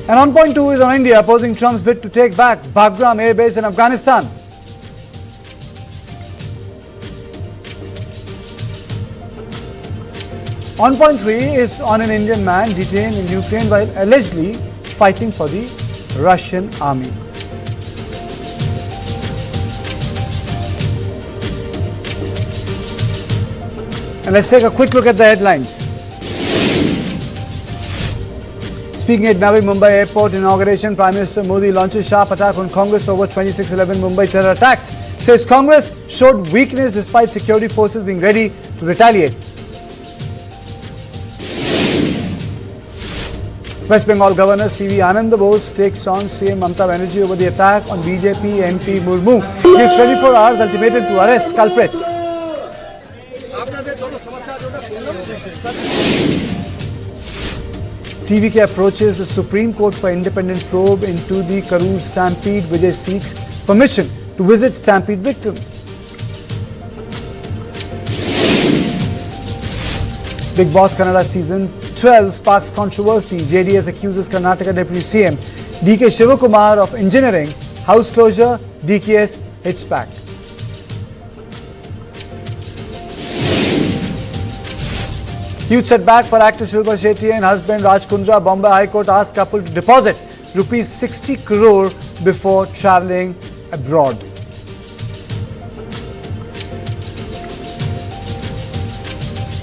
And on point two is on India opposing Trump's bid to take back Bagram Air Base in Afghanistan. On point three is on an Indian man detained in Ukraine while allegedly fighting for the Russian army. And let's take a quick look at the headlines. Speaking at Navi Mumbai Airport inauguration, Prime Minister Modi launches sharp attack on Congress over 26/11 Mumbai terror attacks. Says Congress showed weakness despite security forces being ready to retaliate. West Bengal Governor C.V. Anand Bose takes on CM Mamata Banerjee over the attack on BJP MP Murmu. Gives 24 hours ultimatum to arrest culprits. TVK approaches the Supreme Court for independent probe into the Karur stampede. Vijay seeks permission to visit stampede victims. Bigg Boss Kannada season 12 sparks controversy. JDS accuses Karnataka Deputy CM DK Shivakumar of engineering house closure. DKS hits back. Huge setback for actor Shilpa Shetty and husband Raj Kundra. Bombay High Court asked couple to deposit rupees 60 crore before travelling abroad.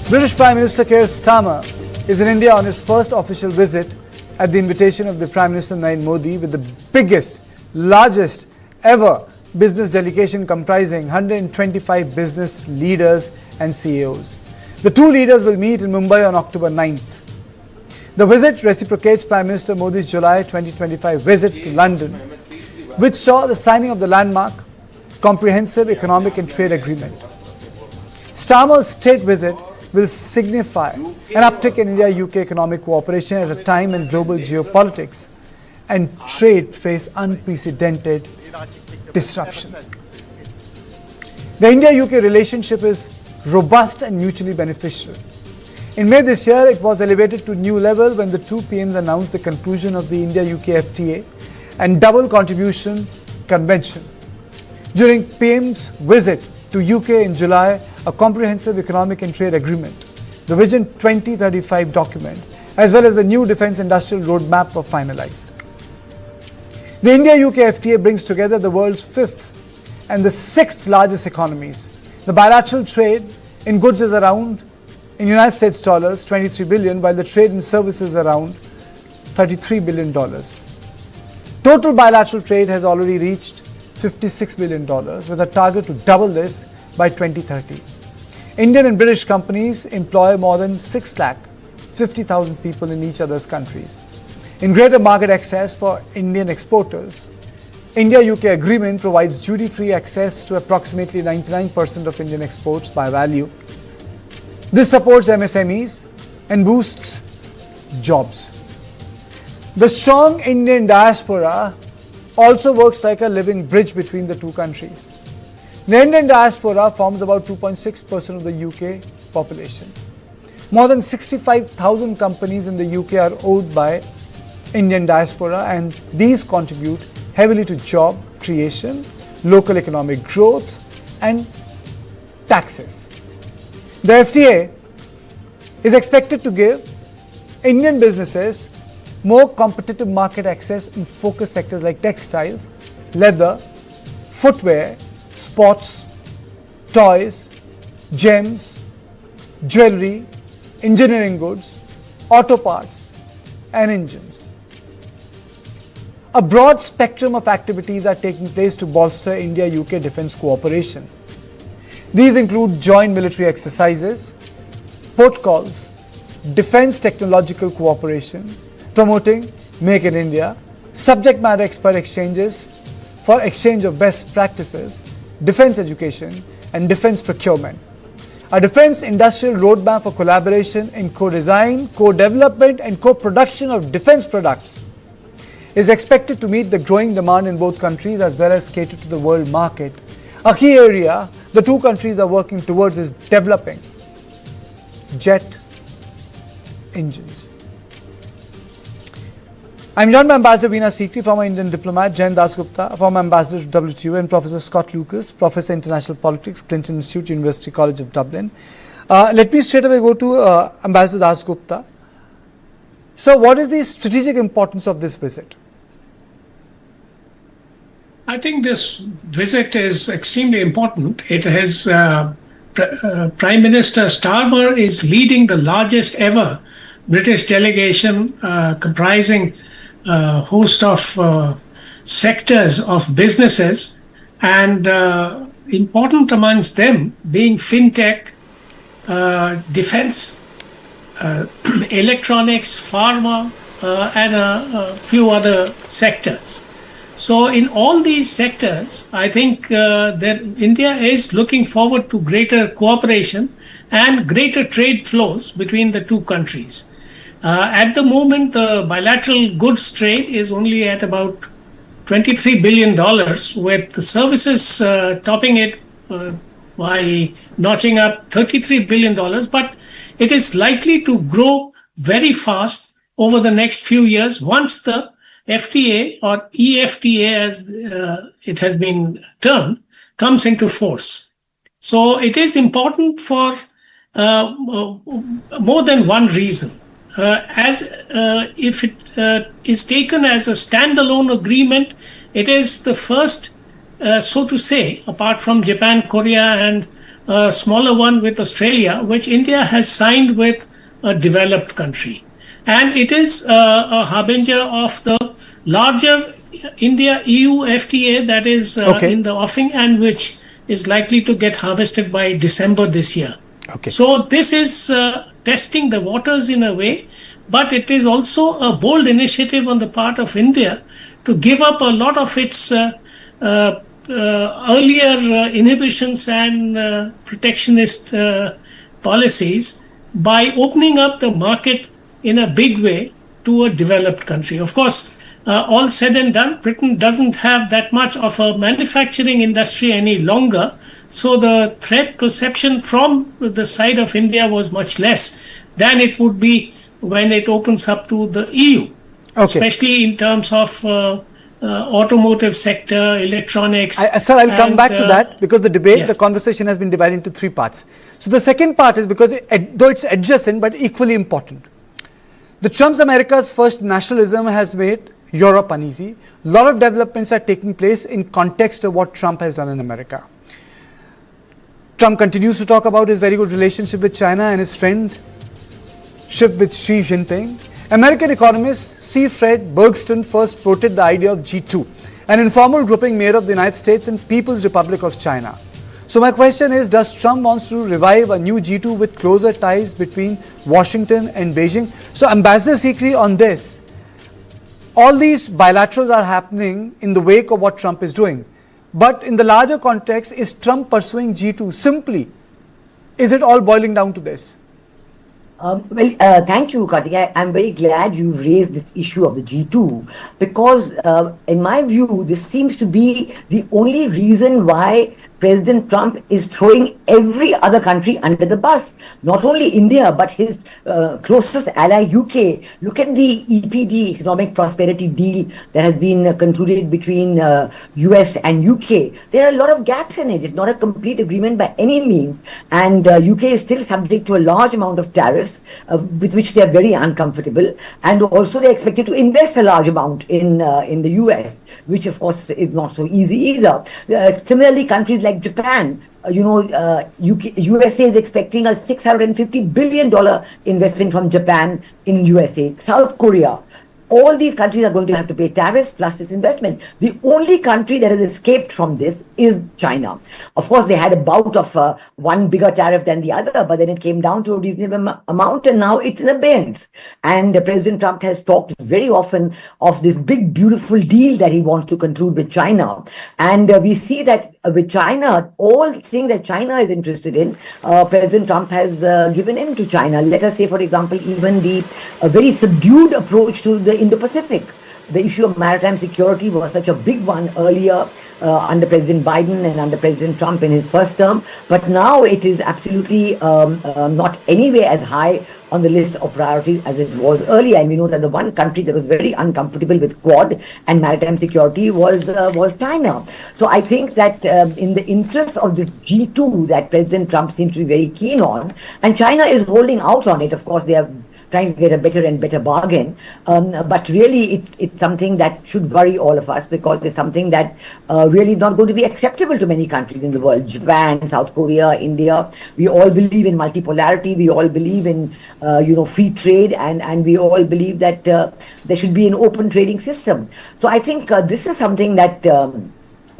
British Prime Minister Keir Starmer is in India on his first official visit at the invitation of the Prime Minister Narendra Modi, with the biggest, largest ever business delegation comprising 125 business leaders and CEOs. The two leaders will meet in Mumbai on October 9th. The visit reciprocates Prime Minister Modi's July 2025 visit to London, which saw the signing of the landmark Comprehensive Economic and Trade Agreement. Starmer's state visit will signify an uptick in India-UK economic cooperation at a time when global geopolitics and trade face unprecedented disruptions. The India-UK relationship is robust and mutually beneficial. In May this year, it was elevated to a new level when the two PMs announced the conclusion of the India-UK FTA and double contribution convention. During PM's visit to UK in July, a comprehensive economic and trade agreement, the Vision 2035 document, as well as the new defence industrial roadmap were finalised. The India-UK FTA brings together the world's fifth and the sixth largest economies. The bilateral trade in goods is around, in United States dollars, 23 billion, while the trade in services is around $33 billion. Total bilateral trade has already reached $56 billion, with a target to double this by 2030. Indian and British companies employ more than 650,000 people in each other's countries. In greater market access for Indian exporters, India-UK agreement provides duty-free access to approximately 99% of Indian exports by value. This supports MSMEs and boosts jobs. The strong Indian diaspora also works like a living bridge between the two countries. The Indian diaspora forms about 2.6% of the UK population. More than 65,000 companies in the UK are owned by Indian diaspora, and these contribute heavily to job creation, local economic growth, and taxes. The FTA is expected to give Indian businesses more competitive market access in focus sectors like textiles, leather, footwear, sports, toys, gems, jewelry, engineering goods, auto parts, and engines. A broad spectrum of activities are taking place to bolster India-UK defence cooperation. These include joint military exercises, port calls, defence technological cooperation, promoting Make in India, subject matter expert exchanges for exchange of best practices, defence education, and defence procurement. A defence industrial roadmap for collaboration in co-design, co-development, and co-production of defence products is expected to meet the growing demand in both countries as well as cater to the world market. A key area the two countries are working towards is developing jet engines. I'm joined by Ambassador Veena Sikri, former Indian diplomat, Jain Das Gupta, former Ambassador to WTO, and Professor Scott Lucas, Professor International Politics, Clinton Institute, University College of Dublin. Let me straight away go to Ambassador Das Gupta. So, what is the strategic importance of this visit? I think this visit is extremely important. It has Prime Minister Starmer is leading the largest ever British delegation comprising a host of sectors of businesses, and important amongst them being fintech, defense, electronics, pharma, and a few other sectors. So in all these sectors, I think that India is looking forward to greater cooperation and greater trade flows between the two countries. At the moment, the bilateral goods trade is only at about $23 billion, with the services topping it by notching up $33 billion. But it is likely to grow very fast over the next few years once the FTA or EFTA, as it has been termed, comes into force. So it is important for more than one reason. If it is taken as a standalone agreement, it is the first, so to say, apart from Japan, Korea, and a smaller one with Australia, which India has signed with a developed country. And it is a harbinger of the larger India-EU FTA that is in the offing and which is likely to get harvested by December this year. Okay. So this is testing the waters in a way, but it is also a bold initiative on the part of India to give up a lot of its earlier inhibitions and protectionist policies by opening up the market in a big way to a developed country. Of course, all said and done, Britain doesn't have that much of a manufacturing industry any longer. So the threat perception from the side of India was much less than it would be when it opens up to the EU, especially in terms of automotive sector, electronics. Sir, I'll come back to that because the debate, the conversation has been divided into three parts. So the second part is because though it's adjacent but equally important. The Trump's America's first nationalism has made Europe uneasy. A lot of developments are taking place in context of what Trump has done in America. Trump continues to talk about his very good relationship with China and his friendship with Xi Jinping. American economist C. Fred Bergsten first floated the idea of G2, an informal grouping made of the United States and People's Republic of China. So my question is, does Trump wants to revive a new G2 with closer ties between Washington and Beijing? So Ambassador Sikri, on this, all these bilaterals are happening in the wake of what Trump is doing. But in the larger context, is Trump pursuing G2 simply? Is it all boiling down to this? Thank you, Kartik. I'm very glad you raised this issue of the G2 because in my view, this seems to be the only reason why President Trump is throwing every other country under the bus. Not only India, but his closest ally, UK. Look at the EPD, Economic Prosperity Deal, that has been concluded between US and UK. There are a lot of gaps in it. It's not a complete agreement by any means. And UK is still subject to a large amount of tariffs with which they are very uncomfortable. And also they're expected to invest a large amount in the US, which of course is not so easy either. Similarly, countries like Japan, USA is expecting a $650 billion investment from Japan in USA. South Korea, all these countries are going to have to pay tariffs plus this investment. The only country that has escaped from this is China. Of course, they had a bout of one bigger tariff than the other, but then it came down to a reasonable amount and now it's in abeyance. And President Trump has talked very often of this big, beautiful deal that he wants to conclude with China. And we see that with China, all things that China is interested in, President Trump has given in to China. Let us say, for example, even the very subdued approach to the Indo-Pacific. The issue of maritime security was such a big one earlier under President Biden and under President Trump in his first term, but now it is absolutely not anywhere as high on the list of priorities as it was earlier. And we know that the one country that was very uncomfortable with Quad and maritime security was China. So I think that in the interest of this G2 that President Trump seems to be very keen on, and China is holding out on it. Of course, they are trying to get a better and better bargain. But really, it's something that should worry all of us, because it's something that really is not going to be acceptable to many countries in the world. Japan, South Korea, India. We all believe in multipolarity. We all believe in free trade, and we all believe that there should be an open trading system. So I think this is something that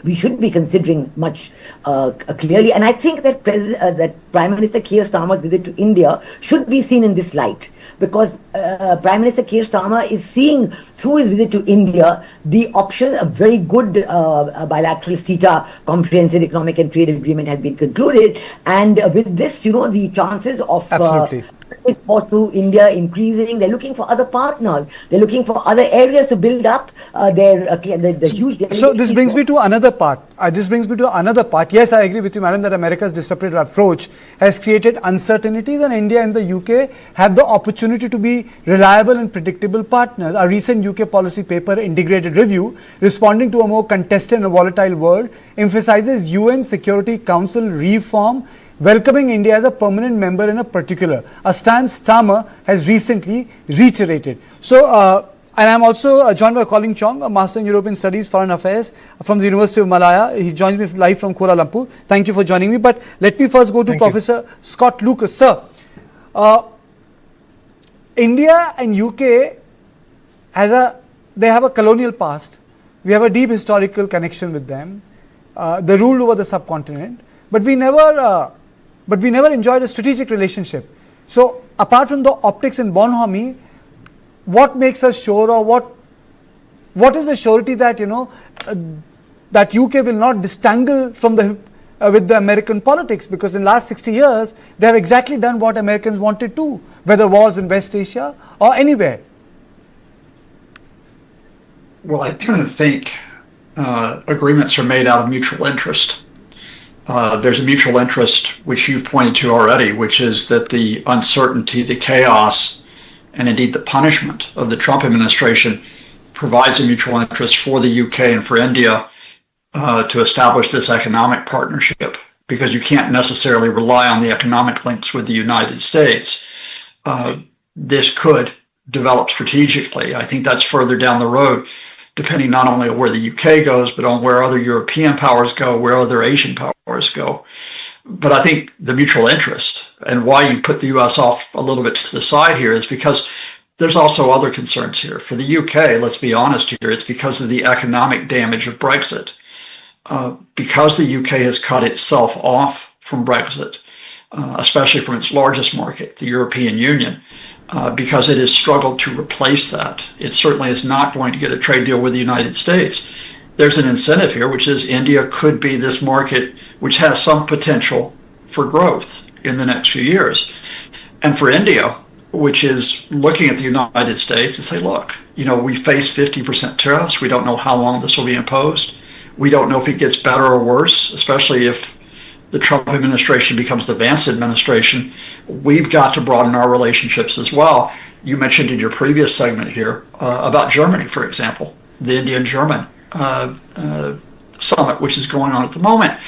we should be considering much clearly. And I think that that Prime Minister Keir Starmer's visit to India should be seen in this light, because Prime Minister Keir Starmer is seeing through his visit to India the option, a very good bilateral CETA, Comprehensive Economic and Trade Agreement, has been concluded. And with this, the chances of exports to India increasing. They're looking for other partners. They're looking for other areas to build up the huge. So this brings me to another part. Yes, I agree with you, madam, that America's disruptive approach has created uncertainties, and India and the UK have the opportunity to be reliable and predictable partners. A recent UK policy paper, Integrated Review, responding to a more contested and volatile world, emphasizes UN Security Council reform, welcoming India as a permanent member in a particular, a stance Starmer has recently reiterated. So, and I'm also joined by Colin Chong, a Master in European Studies, Foreign Affairs from the University of Malaya. He joins me live from Kuala Lumpur. Thank you for joining me. But let me first go to Professor Scott Lucas. Sir, India and UK they have a colonial past. We have a deep historical connection with them. They ruled over the subcontinent, but we never enjoyed a strategic relationship. So, apart from the optics and bonhomie, what makes us sure, or what is the surety that that UK will not distangle from with the American politics? Because in the last 60 years, they have exactly done what Americans wanted to, whether wars in West Asia or anywhere. Well, I think agreements are made out of mutual interest. There's a mutual interest, which you've pointed to already, which is that the uncertainty, the chaos, and indeed the punishment of the Trump administration provides a mutual interest for the UK and for India to establish this economic partnership, because you can't necessarily rely on the economic links with the United States. This could develop strategically. I think that's further down the road, depending not only on where the UK goes, but on where other European powers go, where other Asian powers go. But I think the mutual interest, and why you put the US off a little bit to the side here, is because there's also other concerns here. For the UK, let's be honest here, it's because of the economic damage of Brexit. Because the UK has cut itself off from Brexit, especially from its largest market, the European Union, because it has struggled to replace that. It certainly is not going to get a trade deal with the United States. There's an incentive here, which is India could be this market which has some potential for growth in the next few years. And for India, which is looking at the United States and say, look, we face 50% tariffs. We don't know how long this will be imposed. We don't know if it gets better or worse, especially if the Trump administration becomes the Vance administration. We've got to broaden our relationships as well. You mentioned in your previous segment here about Germany, for example, the Indian-German summit, which is going on at the moment.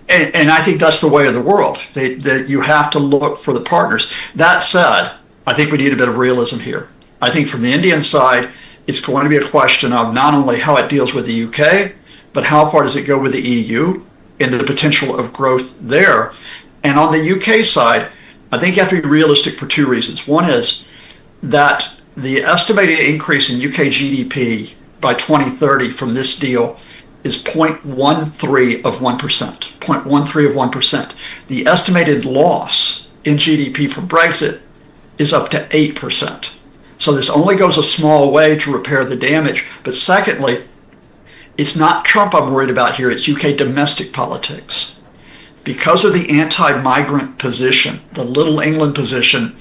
And I think that's the way of the world, that you have to look for the partners. That said, I think we need a bit of realism here. I think from the Indian side, it's going to be a question of not only how it deals with the UK, but how far does it go with the EU and the potential of growth there. And on the UK side, I think you have to be realistic for two reasons. One is that the estimated increase in UK GDP by 2030 from this deal is 0.13 of 1%. 0.13 of 1%. The estimated loss in GDP from Brexit is up to 8%. So this only goes a small way to repair the damage. But secondly, it's not Trump I'm worried about here, it's UK domestic politics. Because of the anti-migrant position, the Little England position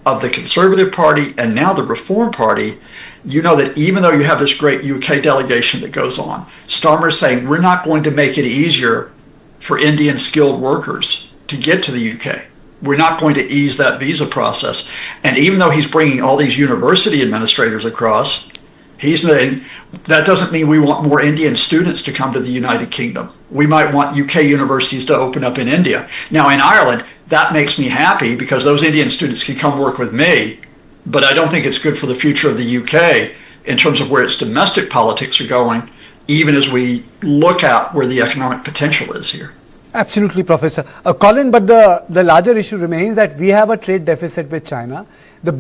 of the Conservative Party and now the Reform Party, that even though you have this great UK delegation that goes on, Starmer's saying we're not going to make it easier for Indian skilled workers to get to the UK. we're not going to ease that visa process. And even though he's bringing all these university administrators across, he's saying that doesn't mean we want more Indian students to come to the United Kingdom. We might want UK universities to open up in India. Now, in Ireland, that makes me happy because those Indian students can come work with me, but I don't think it's good for the future of the UK in terms of where its domestic politics are going, even as we look at where the economic potential is here. Absolutely, Professor. Colin, but the larger issue remains that we have a trade deficit with China. We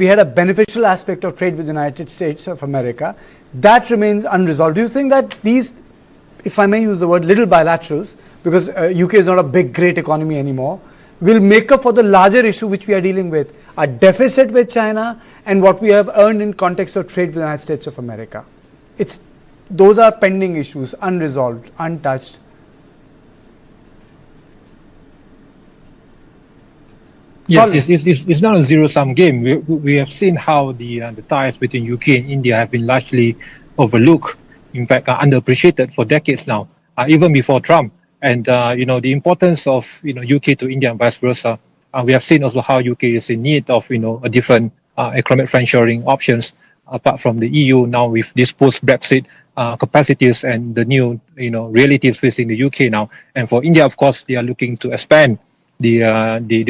had a beneficial aspect of trade with the United States of America. That remains unresolved. Do you think that these, if I may use the word, little bilaterals, because UK is not a big, great economy anymore, will make up for the larger issue which we are dealing with, a deficit with China and what we have earned in context of trade with the United States of America? Those are pending issues, unresolved, untouched. Yes, it's not a zero-sum game. We have seen how the ties between UK and India have been largely overlooked, in fact, underappreciated for decades now, even before Trump. And the importance of UK to India and vice versa. We have seen also how UK is in need of a different economic friendshoring options apart from the EU now with this post-Brexit capacities and the new realities facing the UK now. And for India, of course, they are looking to expand the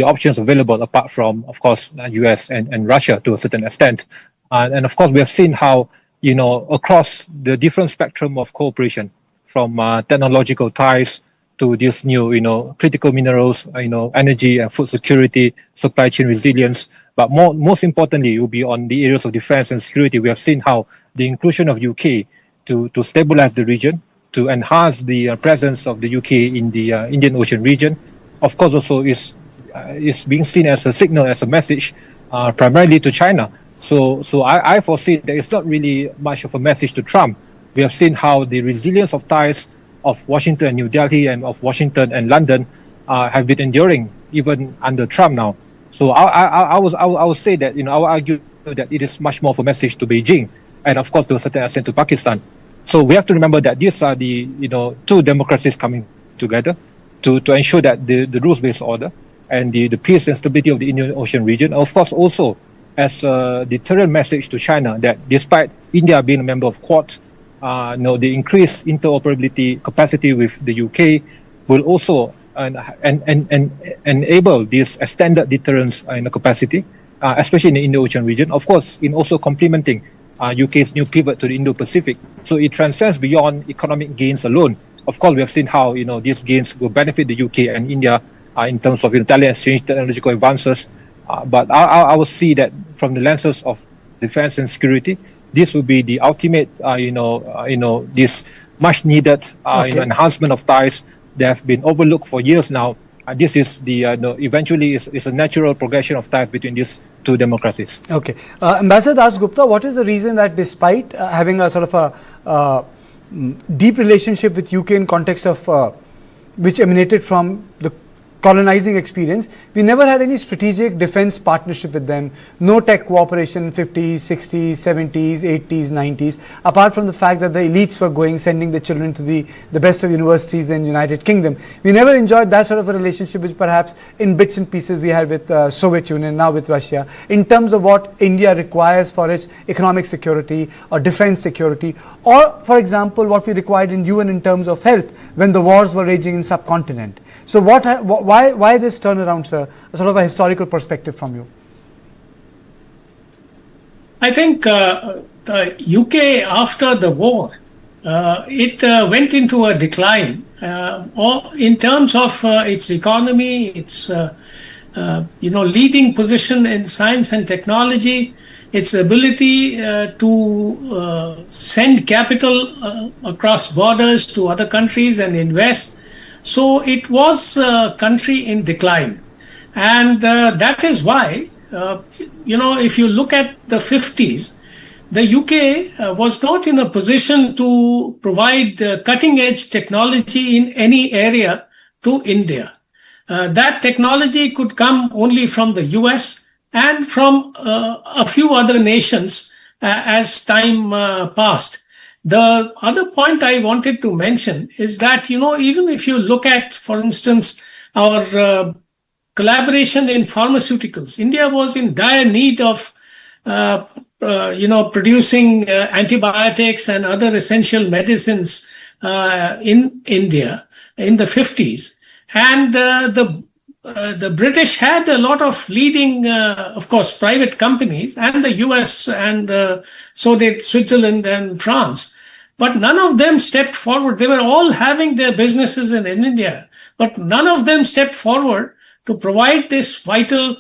options available apart from, of course, US and Russia to a certain extent. And of course, we have seen how, across the different spectrum of cooperation, from technological ties to this new, critical minerals, energy and food security, supply chain resilience. But most importantly, it will be on the areas of defense and security. We have seen how the inclusion of UK to stabilize the region, to enhance the presence of the UK in the Indian Ocean region, of course, also is being seen as a signal, as a message, primarily to China. So I foresee that it's not really much of a message to Trump. We have seen how the resilience of ties of Washington and New Delhi and of Washington and London have been enduring even under Trump now. So I would say that I would argue that it is much more of a message to Beijing and of course to a certain extent to Pakistan. So we have to remember that these are the two democracies coming together to ensure that the rules-based order and the peace and stability of the Indian Ocean region, of course, also as a deterrent message to China that despite India being a member of Quad, the increased interoperability capacity with the UK will also enable this extended deterrence capacity, especially in the Indian Ocean region, of course, in also complementing UK's new pivot to the Indo-Pacific. So it transcends beyond economic gains alone. Of course, we have seen how these gains will benefit the UK and India in terms of talent exchange, technological advances. But I will see that from the lenses of defense and security, this will be the ultimate, this much needed enhancement of ties that have been overlooked for years now. This is the eventually is a natural progression of ties between these two democracies. Okay, Ambassador Das Gupta, what is the reason that despite having a sort of a deep relationship with UK in context of which emanated from the colonizing experience, we never had any strategic defense partnership with them, no tech cooperation in 50s, 60s, 70s, 80s, 90s, apart from the fact that the elites were sending their children to the best of universities in United Kingdom. We never enjoyed that sort of a relationship which perhaps in bits and pieces we had with Soviet Union, now with Russia, in terms of what India requires for its economic security or defense security, or for example what we required in UN in terms of help when the wars were raging in subcontinent. So why this turnaround, sir? A sort of a historical perspective from you. I think the UK after the war, it went into a decline in terms of its economy, its leading position in science and technology, its ability to send capital across borders to other countries and invest. So it was a country in decline. And that is why, if you look at the 50s, the UK was not in a position to provide cutting edge technology in any area to India. That technology could come only from the US and from a few other nations as time passed. The other point I wanted to mention is that, even if you look at, for instance, our collaboration in pharmaceuticals. India was in dire need of producing antibiotics and other essential medicines in India in the 50s. And the British had a lot of leading, of course, private companies, and the US, and so did Switzerland and France. But none of them stepped forward. They were all having their businesses in India, but none of them stepped forward to provide this vital,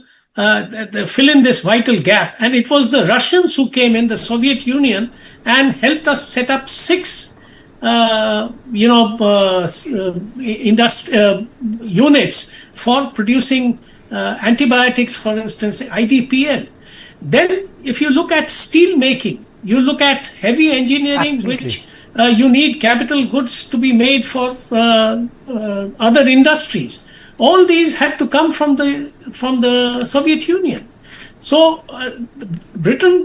fill in this vital gap. And it was the Russians who came in, the Soviet Union, and helped us set up 6 units for producing antibiotics, for instance, IDPL. Then, if you look at steel making, you look at heavy engineering, absolutely, which you need capital goods to be made for other industries. All these had to come from the Soviet Union. So Britain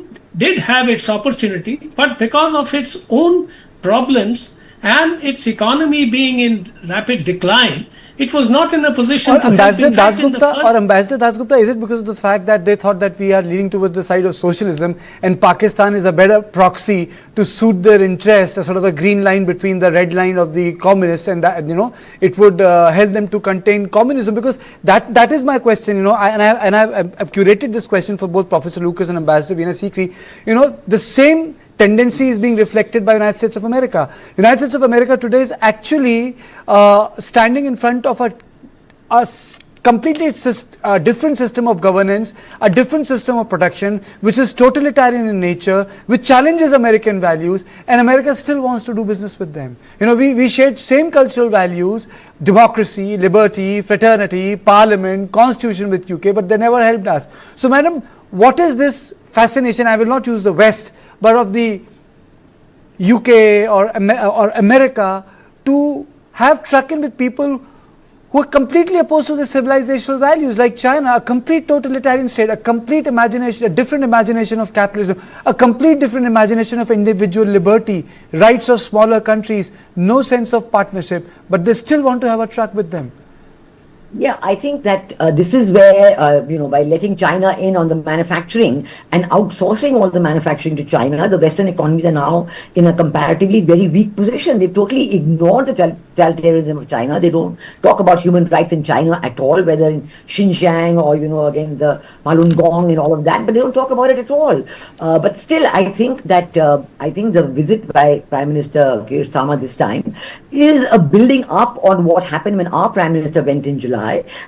did have its opportunity, but because of its own problems and its economy being in rapid decline, it was not in a position to help. Ambassador Dasgupta, is it because of the fact that they thought that we are leaning towards the side of socialism and Pakistan is a better proxy to suit their interest, a sort of a green line between the red line of the communists, and that, it would help them to contain communism? Because that is my question, I've curated this question for both Professor Lucas and Ambassador Veena Sikri. The same tendency is being reflected by the United States of America. The United States of America today is actually standing in front of a completely different system of governance, a different system of protection, which is totalitarian in nature, which challenges American values, and America still wants to do business with them. We shared same cultural values, democracy, liberty, fraternity, parliament, constitution with UK, but they never helped us. So, madam, what is this fascination, I will not use the West, but of the UK or America, to have truck in with people who are completely opposed to the civilizational values, like China, a complete totalitarian state, a complete imagination, a different imagination of capitalism, a complete different imagination of individual liberty, rights of smaller countries, no sense of partnership, but they still want to have a truck with them. Yeah, I think that this is where, by letting China in on the manufacturing and outsourcing all the manufacturing to China, the Western economies are now in a comparatively very weak position. They've totally ignored the totalitarianism of China. They don't talk about human rights in China at all, whether in Xinjiang or, again, the Falun Gong and all of that, but they don't talk about it at all. But still, I think that, the visit by Prime Minister Keir Starmer this time is a building up on what happened when our Prime Minister went in July.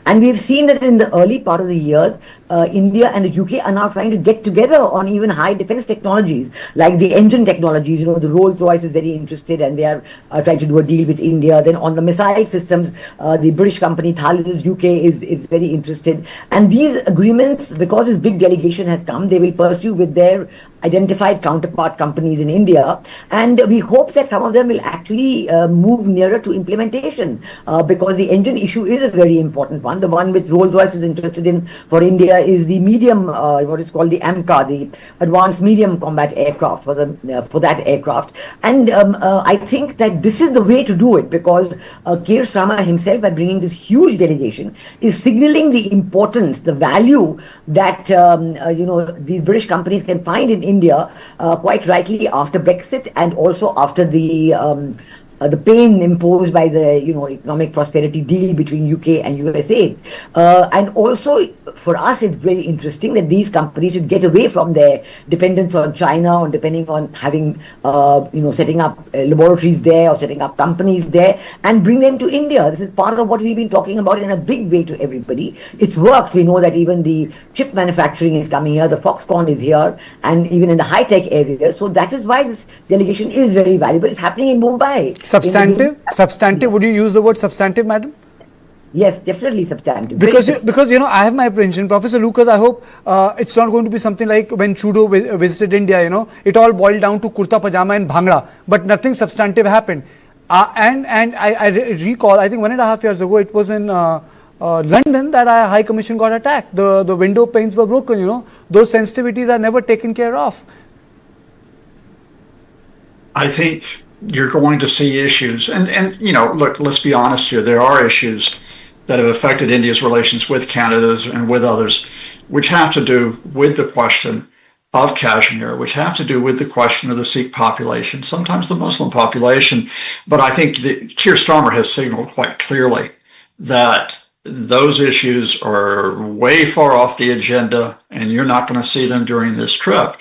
And we've seen that in the early part of the year, India and the UK are now trying to get together on even high defense technologies, like the engine technologies. The Rolls-Royce is very interested and they are trying to do a deal with India. Then on the missile systems, the British company Thales UK is very interested. And these agreements, because this big delegation has come, they will pursue with their identified counterpart companies in India. And we hope that some of them will actually move nearer to implementation, because the engine issue is a very important one. The one which Rolls-Royce is interested in for India is the medium, what is called the AMCA, the Advanced Medium Combat Aircraft, for that aircraft. And I think that this is the way to do it, because Keir Starmer himself, by bringing this huge delegation, is signaling the importance, the value that these British companies can find in India, quite rightly after Brexit, and also after the pain imposed by the economic prosperity deal between UK and USA. And also for us, it's very interesting that these companies should get away from their dependence on China, or depending on having setting up laboratories there or setting up companies there, and bring them to India. This is part of what we've been talking about in a big way to everybody. It's worked. We know that even the chip manufacturing is coming here, the Foxconn is here, and even in the high-tech area. So that is why this delegation is very valuable. It's happening in Mumbai. Substantive. Would you use the word substantive, madam? Yes, definitely substantive. Because I have my apprehension, Professor Lucas. I hope it's not going to be something like when Trudeau visited India. It all boiled down to kurta pajama and bhangra, but nothing substantive happened. And I recall, I think 1.5 years ago, it was in London that our High Commission got attacked. The window panes were broken. Those sensitivities are never taken care of. I think you're going to see issues, and look, let's be honest here. There are issues that have affected India's relations with Canada and with others, which have to do with the question of Kashmir, which have to do with the question of the Sikh population, sometimes the Muslim population. But I think that Keir Starmer has signaled quite clearly that those issues are way far off the agenda, and you're not going to see them during this trip.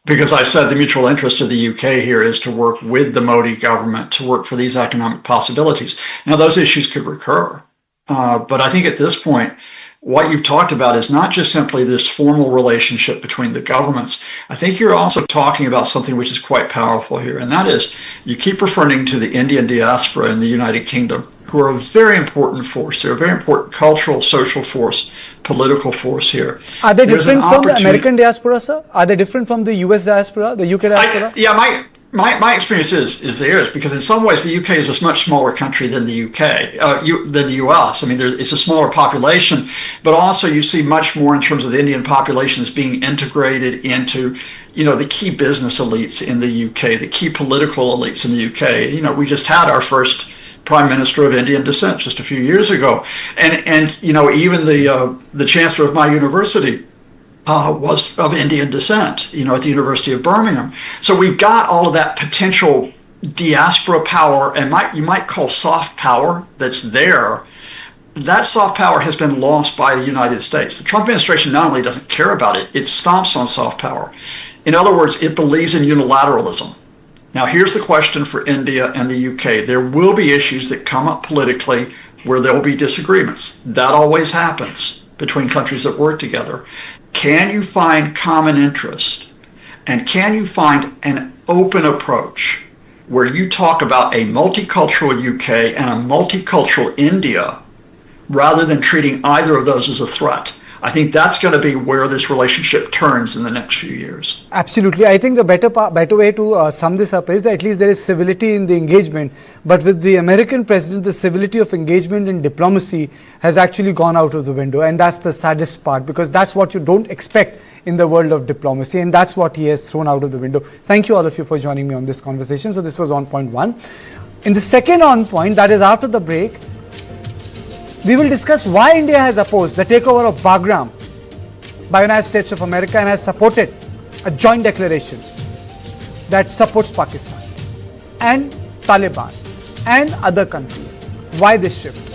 Because I said the mutual interest of the UK here is to work with the Modi government to work for these economic possibilities. Now, those issues could recur. But I think at this point, what you've talked about is not just simply this formal relationship between the governments. I think you're also talking about something which is quite powerful here, and that is you keep referring to the Indian diaspora in the United Kingdom, who are a very important force. They're a very important cultural, social force, political force here. Are they different from the American diaspora, sir? Are they different from the US diaspora, the UK diaspora? My experience is theirs, because in some ways the UK is a much smaller country than the than the US. I mean, it's a smaller population, but also you see much more in terms of the Indian population as being integrated into, the key business elites in the UK, the key political elites in the UK. We just had our first Prime Minister of Indian descent just a few years ago, and even the Chancellor of my university was of Indian descent, at the University of Birmingham. So we've got all of that potential diaspora power, and you might call soft power that's there. That soft power has been lost by the United States. The Trump administration not only doesn't care about it, it stomps on soft power. In other words, it believes in unilateralism. Now, here's the question for India and the UK. There will be issues that come up politically where there will be disagreements. That always happens between countries that work together. Can you find common interest? And can you find an open approach where you talk about a multicultural UK and a multicultural India rather than treating either of those as a threat? I think that's going to be where this relationship turns in the next few years. Absolutely. I think the better way to sum this up is that at least there is civility in the engagement. But with the American president, the civility of engagement in diplomacy has actually gone out of the window. And that's the saddest part, because that's what you don't expect in the world of diplomacy. And that's what he has thrown out of the window. Thank you all of you for joining me on this conversation. So this was on point one. In the second on point, that is after the break, we will discuss why India has opposed the takeover of Bagram by United States of America and has supported a joint declaration that supports Pakistan and Taliban and other countries. Why this shift?